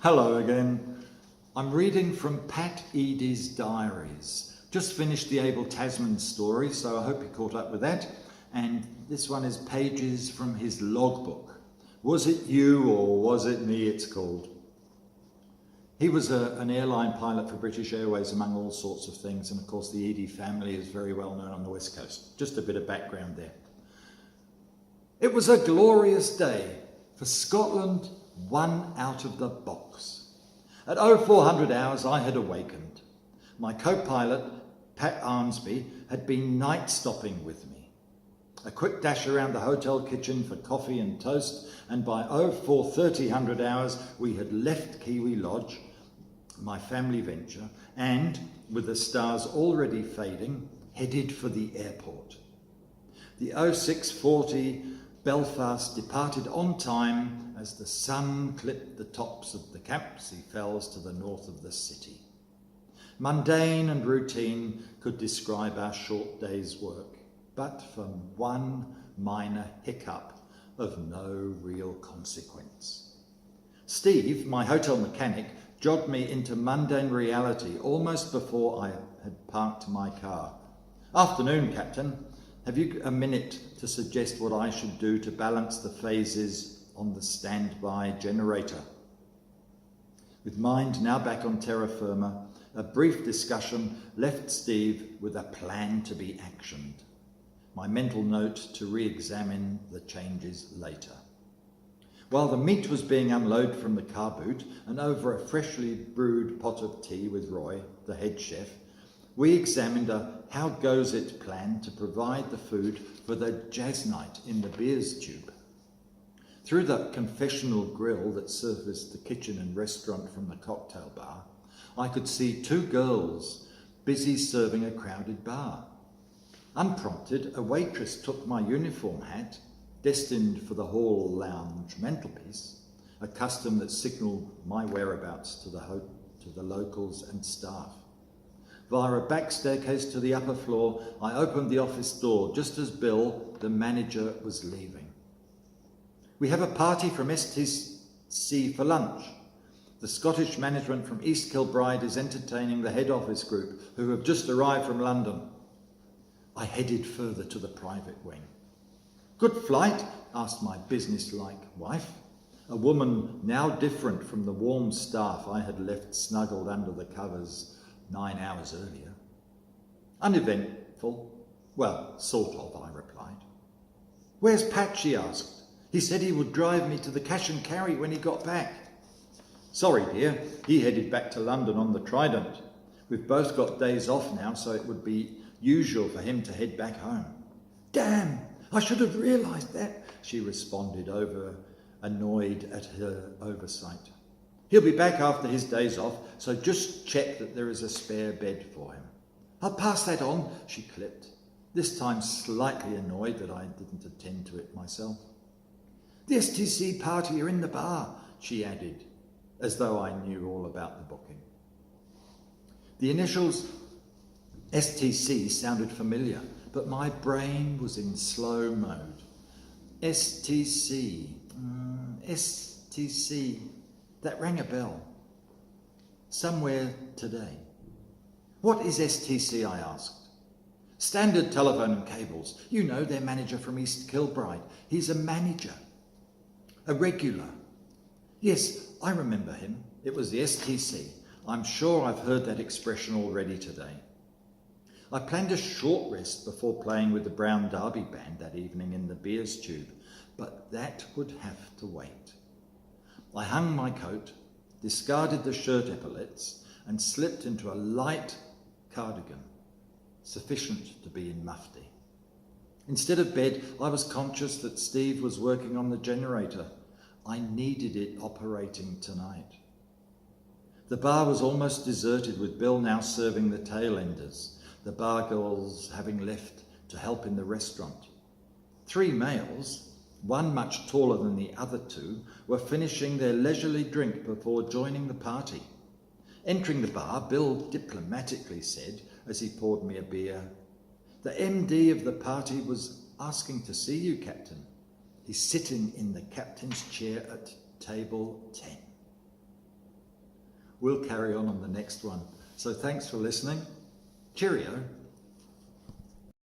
Hello again. I'm reading from Pat Eadie's diaries. Just finished the Abel Tasman story, so I hope you caught up with that. And this one is pages from his logbook. Was it you or was it me, it's called. He was an airline pilot for British Airways, among all sorts of things. And of course, the Eadie family is very well known on the West Coast. Just a bit of background there. It was a glorious day for Scotland, one out of the box. At 0400 hours, I had awakened. My co-pilot, Pat Eadie, had been night stopping with me. A quick dash around the hotel kitchen for coffee and toast, and by 0430 hours, we had left Kiwi Lodge, my family venture, and, with the stars already fading, headed for the airport. The 0640 Belfast departed on time as the sun clipped the tops of the Campsie Fells to the north of the city. Mundane and routine could describe our short day's work, but from one minor hiccup of no real consequence. Steve, my hotel mechanic, jogged me into mundane reality almost before I had parked my car. "Afternoon, Captain. Have you a minute to suggest what I should do to balance the phases on the standby generator?" With mind now back on terra firma, a brief discussion left Steve with a plan to be actioned. My mental note to re-examine the changes later. While the meat was being unloaded from the car boot and over a freshly brewed pot of tea with Roy, the head chef, we examined a how-goes-it plan to provide the food for the jazz night in the beers tube. Through the confessional grill that surfaced the kitchen and restaurant from the cocktail bar, I could see two girls busy serving a crowded bar. Unprompted, a waitress took my uniform hat, destined for the hall lounge mantelpiece, a custom that signalled my whereabouts to the locals and staff. Via a back staircase to the upper floor, I opened the office door just as Bill, the manager, was leaving. "We have a party from STC for lunch. The Scottish management from East Kilbride is entertaining the head office group who have just arrived from London." I headed further to the private wing. "Good flight?" asked my business-like wife, a woman now different from the warm staff I had left snuggled under the covers 9 hours earlier. "Uneventful. Well, sort of," I replied. "Where's Pat?" she asked. "He said he would drive me to the cash and carry when he got back." "Sorry, dear. He headed back to London on the Trident. We've both got days off now, so it would be usual for him to head back home." "Damn, I should have realised that," she responded, annoyed at her oversight. "He'll be back after his days off, so just check that there is a spare bed for him." "I'll pass that on," she clipped, this time slightly annoyed that I didn't attend to it myself. "The STC party are in the bar," she added, as though I knew all about the booking. The initials STC sounded familiar, but my brain was in slow mode. STC. That rang a bell. Somewhere today. "What is STC?" I asked. "Standard Telephone and Cables. You know, their manager from East Kilbride. He's a manager. A regular." "Yes, I remember him. It was the STC. I'm sure I've heard that expression already today." I planned a short rest before playing with the Brown Derby band that evening in the beers tube, but that would have to wait. I hung my coat, discarded the shirt epaulets, and slipped into a light cardigan, sufficient to be in mufti. Instead of bed, I was conscious that Steve was working on the generator. I needed it operating tonight. The bar was almost deserted, with Bill now serving the tail enders, the bar girls having left to help in the restaurant. 3 males, one much taller than the other 2, were finishing their leisurely drink before joining the party. Entering the bar, Bill diplomatically said, as he poured me a beer, "The MD of the party was asking to see you, Captain. He's sitting in the captain's chair at table 10. we'll carry on the next one. So thanks for listening. Cheerio.